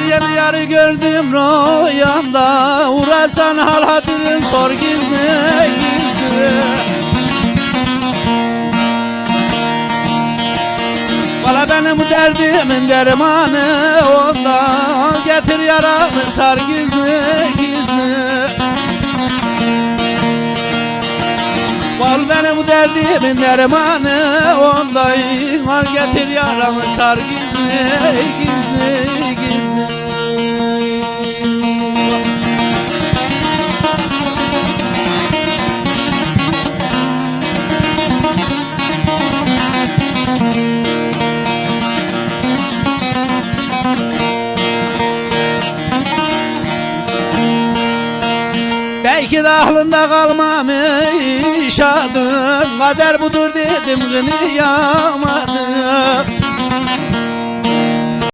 yeni yarı gördüm rüyamda. Uğrasan hal hatırın sor gizli gizli. Valla benim derdimin dermanı onda. Getir yaramı sar gizli gizli. Val benim derdimin dermanı onda. Al getir yaramı sar gizli gizli gizli. Belki de aklında kalmamış adın. Kader budur dedim kınıyamadım.